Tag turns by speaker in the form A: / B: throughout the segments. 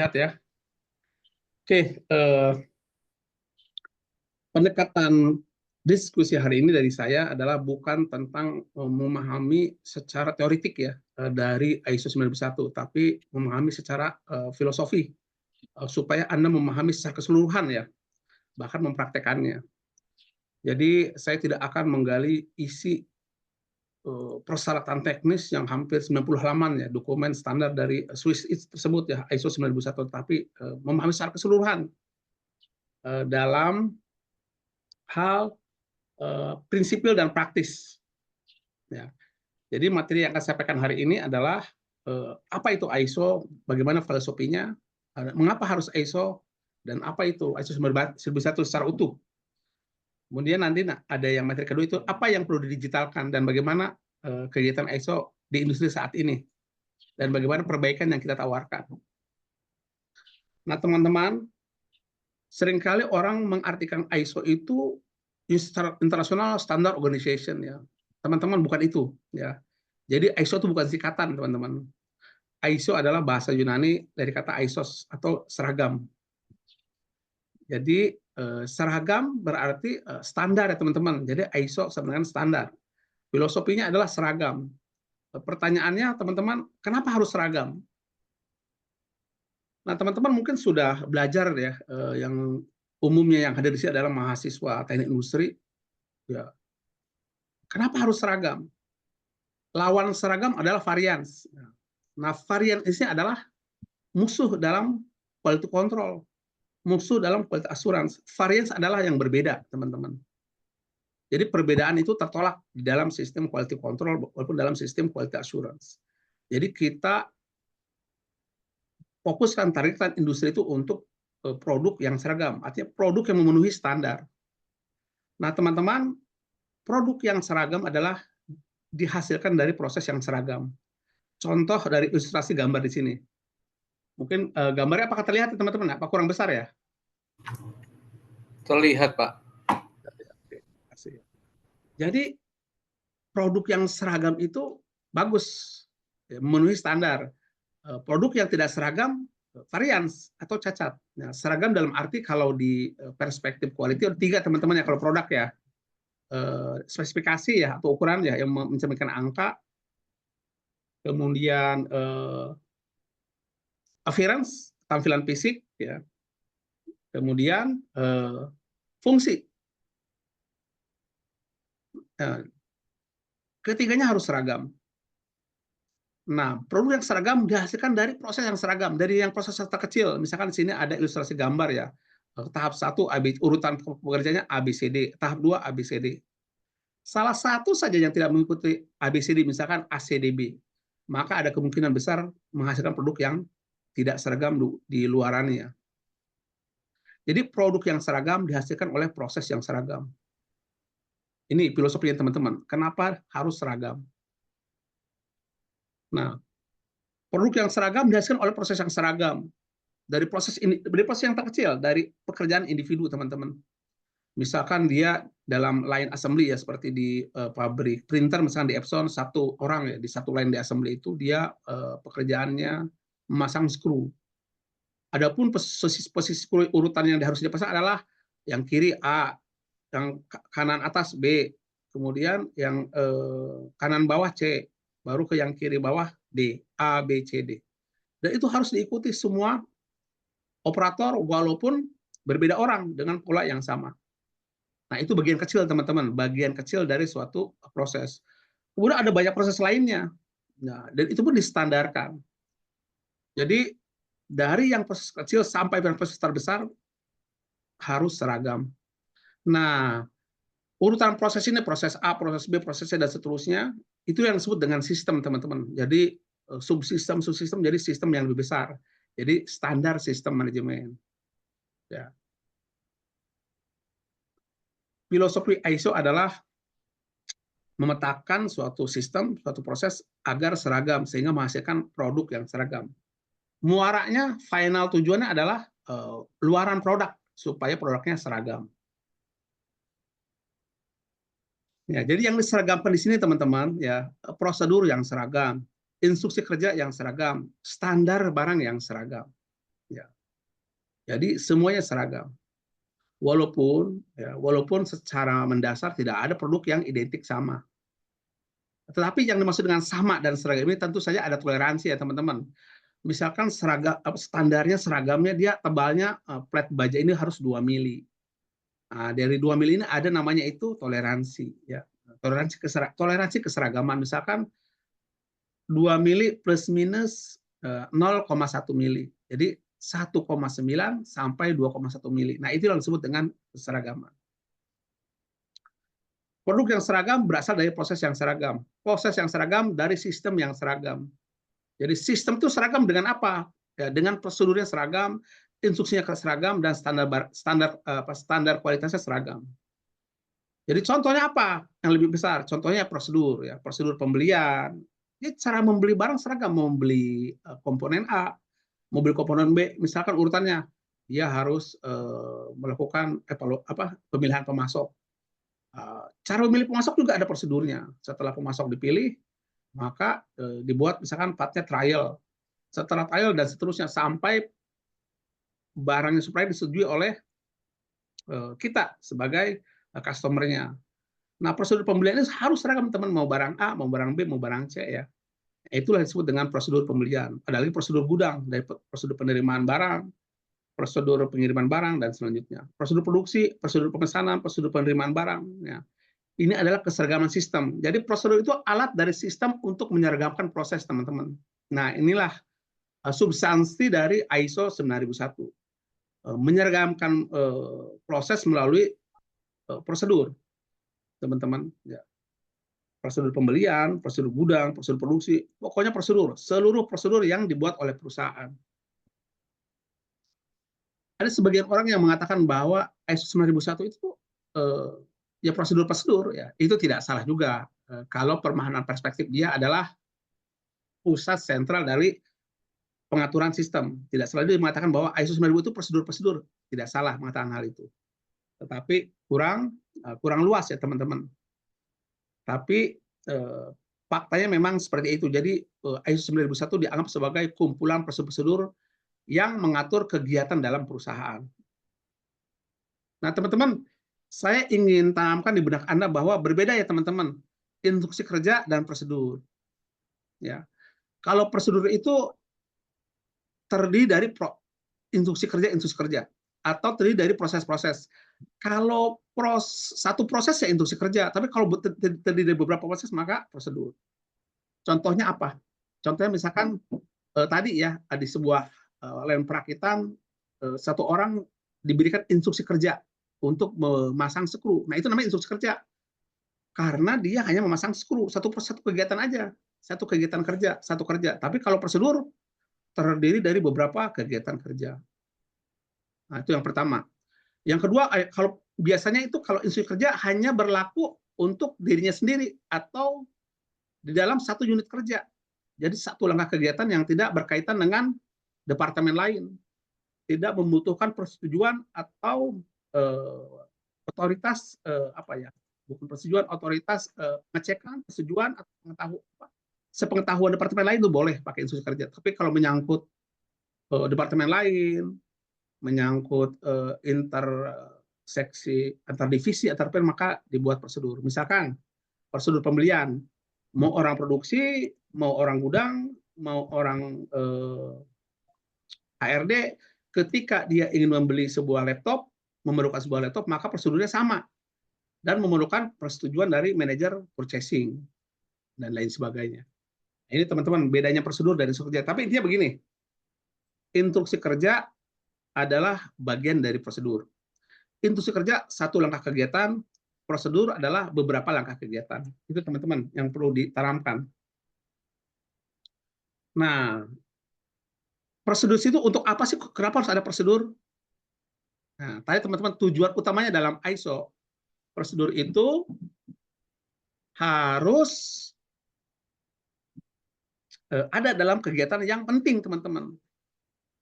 A: Lihat ya. Oke, pendekatan diskusi hari ini dari saya adalah bukan tentang memahami secara teoritik ya dari ISO 91, tapi memahami secara filosofi supaya Anda memahami secara keseluruhan ya, bahkan mempraktekannya. Jadi saya tidak akan menggali isi persyaratan teknis yang hampir 90 halaman ya, dokumen standar dari Swiss tersebut ya, ISO 91, tapi memahami secara keseluruhan dalam hal prinsipil dan praktis. Ya. Jadi materi yang akan saya sampaikan hari ini adalah apa itu ISO, bagaimana filosofinya, mengapa harus ISO, dan apa itu ISO 91 secara utuh. Kemudian nanti ada yang materi kedua itu apa yang perlu didigitalkan dan bagaimana kegiatan ISO di industri saat ini dan bagaimana perbaikan yang kita tawarkan. Nah teman-teman, seringkali orang mengartikan ISO itu International Standard Organization ya. Teman-teman, bukan itu ya. Jadi ISO itu bukan singkatan, teman-teman. ISO adalah bahasa Yunani dari kata isos atau seragam. Jadi seragam berarti standar ya teman-teman. Jadi ISO sebenarnya standar. Filosofinya adalah seragam. Pertanyaannya teman-teman, kenapa harus seragam? Nah teman-teman mungkin sudah belajar ya, yang umumnya yang hadir di sini adalah mahasiswa teknik industri. Ya. Kenapa harus seragam? Lawan seragam adalah varians. Nah varian ini adalah musuh dalam quality control, musuh dalam quality assurance. Variance adalah yang berbeda, teman-teman. Jadi perbedaan itu tertolak di dalam sistem quality control walaupun dalam sistem quality assurance. Jadi kita fokuskan targetan industri itu untuk produk yang seragam, artinya produk yang memenuhi standar. Nah, teman-teman, produk yang seragam adalah dihasilkan dari proses yang seragam. Contoh dari ilustrasi gambar di sini. Mungkin gambarnya apakah terlihat teman-teman? Apa kurang besar ya?
B: Terlihat, Pak.
A: Jadi produk yang seragam itu bagus, memenuhi standar. Produk yang tidak seragam, varians atau cacat. Nah, seragam dalam arti kalau di perspektif quality ada 3 teman-teman ya kalau produk ya. Spesifikasi ya atau ukuran ya yang mencerminkan angka, kemudian appearance, tampilan fisik ya. Kemudian fungsi. Ketiganya harus seragam. Nah, produk yang seragam dihasilkan dari proses yang seragam, dari yang proses terkecil. Misalkan di sini ada ilustrasi gambar ya. Tahap 1 urutan pekerjaannya ABCD, tahap 2 ABCD. Salah satu saja yang tidak mengikuti ABCD, misalkan ACDB, maka ada kemungkinan besar menghasilkan produk yang tidak seragam di luarannya. Jadi produk yang seragam dihasilkan oleh proses yang seragam. Ini filosofinya teman-teman. Kenapa harus seragam? Nah, produk yang seragam dihasilkan oleh proses yang seragam. Dari proses yang terkecil, dari pekerjaan individu, teman-teman. Misalkan dia dalam line assembly ya, seperti di pabrik printer, misalkan di Epson, 1 orang ya, di 1 line di assembly itu dia pekerjaannya memasang skru. Adapun posisi urutan yang harus dipasang adalah yang kiri A, yang kanan atas B, kemudian yang kanan bawah C, baru ke yang kiri bawah D, A, B, C, D. Dan itu harus diikuti semua operator walaupun berbeda orang dengan pola yang sama. Nah, itu bagian kecil, teman-teman, bagian kecil dari suatu proses. Kemudian ada banyak proses lainnya. Nah, dan itu pun distandarkan. Jadi dari yang proses kecil sampai yang proses terbesar harus seragam. Nah, urutan proses ini, proses A, proses B, proses C, dan seterusnya, itu yang disebut dengan sistem, teman-teman. Jadi subsistem jadi sistem yang lebih besar. Jadi standar sistem manajemen. Ya. Filosofi ISO adalah memetakan suatu sistem, suatu proses agar seragam sehingga menghasilkan produk yang seragam. Muaranya, final tujuannya adalah luaran produk supaya produknya seragam. Ya, jadi yang diseragamkan di sini teman-teman ya, prosedur yang seragam, instruksi kerja yang seragam, standar barang yang seragam. Ya. Jadi semuanya seragam. Walaupun secara mendasar tidak ada produk yang identik sama. Tetapi yang dimaksud dengan sama dan seragam ini tentu saja ada toleransi ya teman-teman. Misalkan standarnya seragamnya dia tebalnya plat baja ini harus 2 mili. Nah, dari 2 mili ini ada namanya itu toleransi ya. Toleransi keseragaman misalkan 2 mili plus minus 0,1 mili. Jadi 1,9 sampai 2,1 mili. Nah, itu yang disebut dengan keseragaman. Produk yang seragam berasal dari proses yang seragam. Proses yang seragam dari sistem yang seragam. Jadi sistem itu seragam dengan apa? Ya, dengan prosedurnya seragam, instruksinya seragam, dan standar kualitasnya seragam. Jadi contohnya apa yang lebih besar? Contohnya prosedur, ya, prosedur pembelian. Ini cara membeli barang seragam, mau membeli komponen A, mau beli komponen B, misalkan urutannya, dia harus melakukan pemilihan pemasok. Cara memilih pemasok juga ada prosedurnya. Setelah pemasok dipilih, maka dibuat misalkan partnya trial. Setelah trial dan seterusnya sampai barangnya supply disetujui oleh kita sebagai customer-nya. Nah, prosedur pembelian ini harus seragam teman, mau barang A, mau barang B, mau barang C ya. Itulah disebut dengan prosedur pembelian. Ada lagi prosedur gudang, dari prosedur penerimaan barang, prosedur pengiriman barang dan selanjutnya. Prosedur produksi, prosedur pemesanan, prosedur penerimaan barang ya. Ini adalah keseragaman sistem. Jadi prosedur itu alat dari sistem untuk menyeragamkan proses teman-teman. Nah, inilah substansi dari ISO 9001. Menyeragamkan proses melalui prosedur, teman-teman. Ya. Prosedur pembelian, prosedur gudang, prosedur produksi, pokoknya prosedur. Seluruh prosedur yang dibuat oleh perusahaan. Ada sebagian orang yang mengatakan bahwa ISO 9001 itu ya prosedur-prosedur, ya itu tidak salah juga. Kalau pemahaman perspektif dia adalah pusat sentral dari pengaturan sistem. Tidak selalu dia mengatakan bahwa ISO 9000 itu prosedur-prosedur. Tidak salah mengatakan hal itu. Tetapi kurang luas ya teman-teman. Tapi faktanya memang seperti itu. Jadi ISO 9001 dianggap sebagai kumpulan prosedur-prosedur yang mengatur kegiatan dalam perusahaan. Nah teman-teman, saya ingin tanamkan di benak Anda bahwa berbeda ya teman-teman, instruksi kerja dan prosedur. Ya, kalau prosedur itu terdiri dari instruksi kerja, atau terdiri dari proses-proses. Kalau satu proses ya instruksi kerja, tapi kalau terdiri dari beberapa proses maka prosedur. Contohnya apa? Contohnya misalkan tadi ya di sebuah lain perakitan satu orang diberikan instruksi kerja untuk memasang skru. Nah itu namanya instruksi kerja. Karena dia hanya memasang skru, satu kegiatan aja, satu kegiatan kerja, satu kerja. Tapi kalau prosedur terdiri dari beberapa kegiatan kerja. Nah, itu yang pertama. Yang kedua, kalau biasanya itu kalau instruksi kerja hanya berlaku untuk dirinya sendiri atau di dalam satu unit kerja. Jadi satu langkah kegiatan yang tidak berkaitan dengan departemen lain, tidak membutuhkan persetujuan atau otoritas bukan persetujuan, otoritas pengecekan, persetujuan atau sepengetahuan departemen lain itu boleh pakai instruksi kerja. Tapi kalau menyangkut departemen lain, menyangkut interseksi, antar divisi, antar pen, maka dibuat prosedur. Misalkan prosedur pembelian, mau orang produksi, mau orang gudang, mau orang HRD, ketika dia ingin membeli sebuah laptop, memerlukan sebuah laptop, maka prosedurnya sama dan memerlukan persetujuan dari manajer purchasing dan lain sebagainya. Ini teman-teman bedanya prosedur dan instruksi kerja. Tapi intinya begini, instruksi kerja adalah bagian dari prosedur. Instruksi kerja satu langkah kegiatan, prosedur adalah beberapa langkah kegiatan. Itu teman-teman yang perlu ditanamkan. Nah, prosedur itu untuk apa sih? Kenapa harus ada prosedur? Nah, tadi teman-teman tujuan utamanya dalam ISO, prosedur itu harus ada dalam kegiatan yang penting, teman-teman.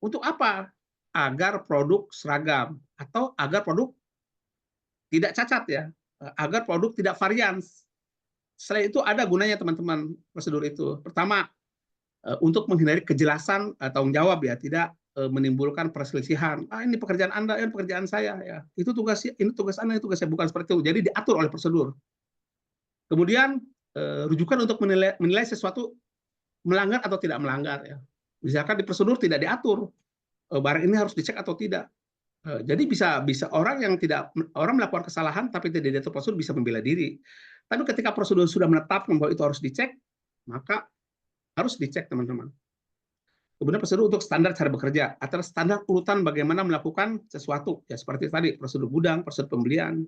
A: Untuk apa? Agar produk seragam atau agar produk tidak cacat ya, agar produk tidak varian. Selain itu ada gunanya teman-teman prosedur itu. Pertama, untuk menghindari kejelasan tanggung jawab ya, tidak menimbulkan perselisihan. Ini pekerjaan Anda, ini pekerjaan saya, ya. Itu ini tugas Anda, ini tugas saya, bukan seperti itu. Jadi diatur oleh prosedur. Kemudian rujukan untuk menilai sesuatu melanggar atau tidak melanggar, ya. Misalkan di prosedur tidak diatur barang ini harus dicek atau tidak. Jadi bisa orang melakukan kesalahan tapi tidak diatur prosedur bisa membela diri. Tapi ketika prosedur sudah menetapkan bahwa itu harus dicek, maka harus dicek, teman-teman. Kemudian prosedur untuk standar cara bekerja atau standar urutan bagaimana melakukan sesuatu, ya seperti tadi prosedur gudang, prosedur pembelian.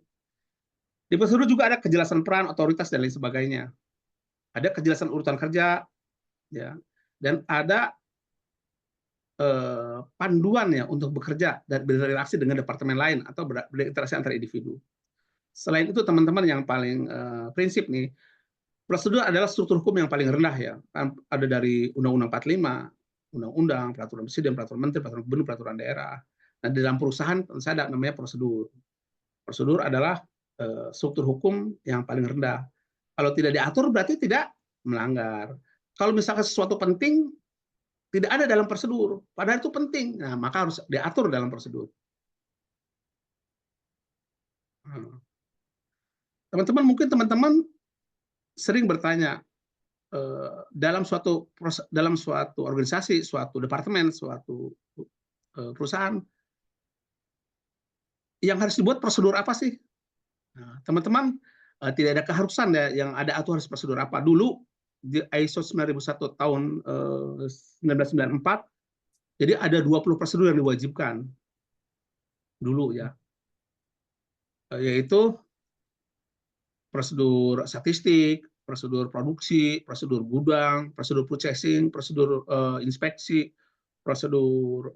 A: Di prosedur juga ada kejelasan peran, otoritas dan lain sebagainya. Ada kejelasan urutan kerja, ya, dan ada panduan ya untuk bekerja dan berinteraksi dengan departemen lain atau berinteraksi antar individu. Selain itu, teman-teman, yang paling prinsip nih, prosedur adalah struktur hukum yang paling rendah, ya. Ada dari Undang-Undang 45, Undang-Undang, Peraturan Presiden, Peraturan Menteri, Peraturan Gubernur, Peraturan Daerah. Nah, di dalam perusahaan ada namanya prosedur. Prosedur adalah struktur hukum yang paling rendah. Kalau tidak diatur berarti tidak melanggar. Kalau misalkan sesuatu penting tidak ada dalam prosedur, padahal itu penting, nah maka harus diatur dalam prosedur. Teman-teman, mungkin teman-teman sering bertanya, dalam suatu organisasi, suatu departemen, suatu perusahaan, yang harus dibuat prosedur apa sih? Nah, teman-teman, tidak ada keharusan ya, yang ada aturan prosedur apa. Dulu di ISO 9001 tahun 1994, jadi ada 20 prosedur yang diwajibkan dulu, ya, yaitu prosedur statistik, prosedur produksi, prosedur gudang, prosedur purchasing, prosedur inspeksi, prosedur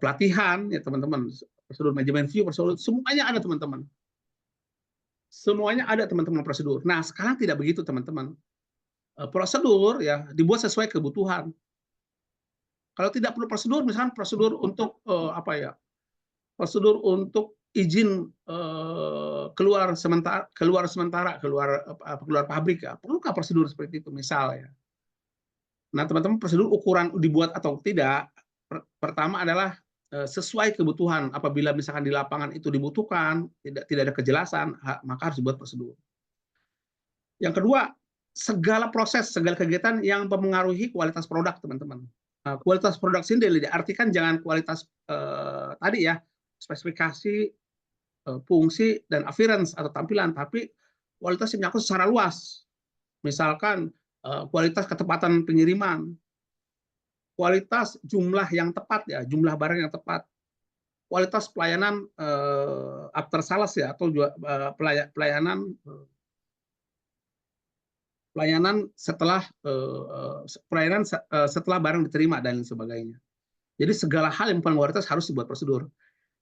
A: pelatihan, ya teman-teman, prosedur manajemen view, prosedur semuanya ada, teman-teman. Semuanya ada, teman-teman, prosedur. Nah, sekarang tidak begitu, teman-teman. Prosedur ya dibuat sesuai kebutuhan. Kalau tidak perlu prosedur, misalkan prosedur untuk prosedur untuk izin keluar pabrik, ya, perlukah prosedur seperti itu, misal, ya. Nah, teman-teman, prosedur ukuran dibuat atau tidak, pertama adalah sesuai kebutuhan. Apabila misalkan di lapangan itu dibutuhkan, tidak ada kejelasan, maka harus dibuat prosedur. Yang kedua, segala proses, segala kegiatan yang mempengaruhi kualitas produk, teman-teman. Kualitas produk sendiri diartikan jangan kualitas tadi ya, spesifikasi, fungsi, dan appearance atau tampilan, tapi kualitas yang menyangkut secara luas. Misalkan kualitas ketepatan pengiriman, kualitas jumlah yang tepat, ya, jumlah barang yang tepat, kualitas pelayanan after sales, ya, atau juga pelayanan setelah barang diterima dan lain sebagainya. Jadi segala hal yang kualitas harus dibuat prosedur.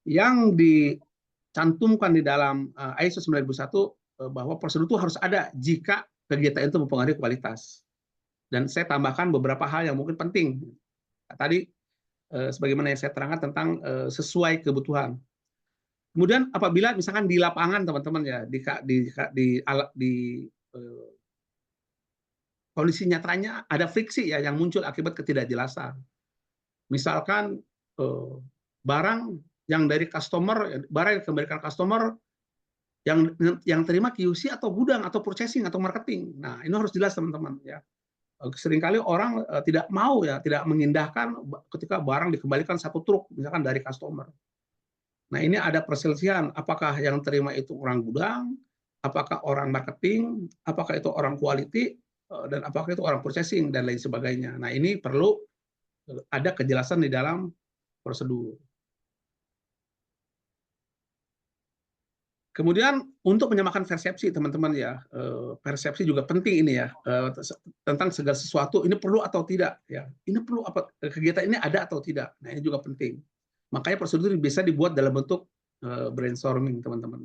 A: Yang dicantumkan di dalam ISO 9001 bahwa prosedur itu harus ada jika kegiatan itu mempengaruhi kualitas. Dan saya tambahkan beberapa hal yang mungkin penting. Tadi sebagaimana yang saya terangkan tentang sesuai kebutuhan. Kemudian apabila misalkan di lapangan, teman-teman, ya, di kondisi nyatanya ada friksi, ya, yang muncul akibat ketidakjelasan. Misalkan barang yang dari customer, barang yang dikembalikan customer yang terima QC atau gudang atau purchasing atau marketing. Nah, ini harus jelas, teman-teman, ya. Seringkali orang tidak mau, ya, tidak mengindahkan ketika barang dikembalikan satu truk misalkan dari customer. Nah, ini ada perselisihan, apakah yang terima itu orang gudang, apakah orang marketing, apakah itu orang quality, dan apakah itu orang purchasing dan lain sebagainya. Nah, ini perlu ada kejelasan di dalam prosedur. Kemudian untuk menyamakan persepsi, teman-teman, ya, persepsi juga penting ini, ya, tentang segala sesuatu ini perlu atau tidak, ya, ini perlu apa, kegiatan ini ada atau tidak. Nah, ini juga penting. Makanya prosedur bisa dibuat dalam bentuk brainstorming, teman-teman.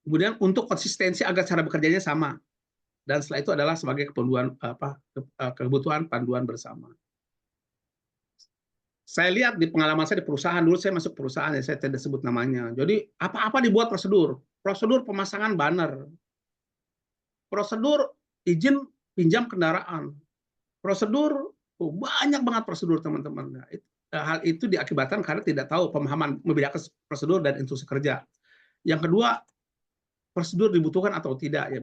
A: Kemudian untuk konsistensi agar cara bekerjanya sama, dan setelah itu adalah sebagai kebutuhan panduan bersama. Saya lihat di pengalaman saya di perusahaan, dulu saya masuk perusahaan, ya, saya tidak sebut namanya. Jadi apa-apa dibuat prosedur. Prosedur pemasangan banner, prosedur izin pinjam kendaraan, Prosedur, banyak banget prosedur teman-teman. Nah, hal itu diakibatkan karena tidak tahu pemahaman membedakan prosedur dan instruksi kerja. Yang kedua, prosedur dibutuhkan atau tidak ya.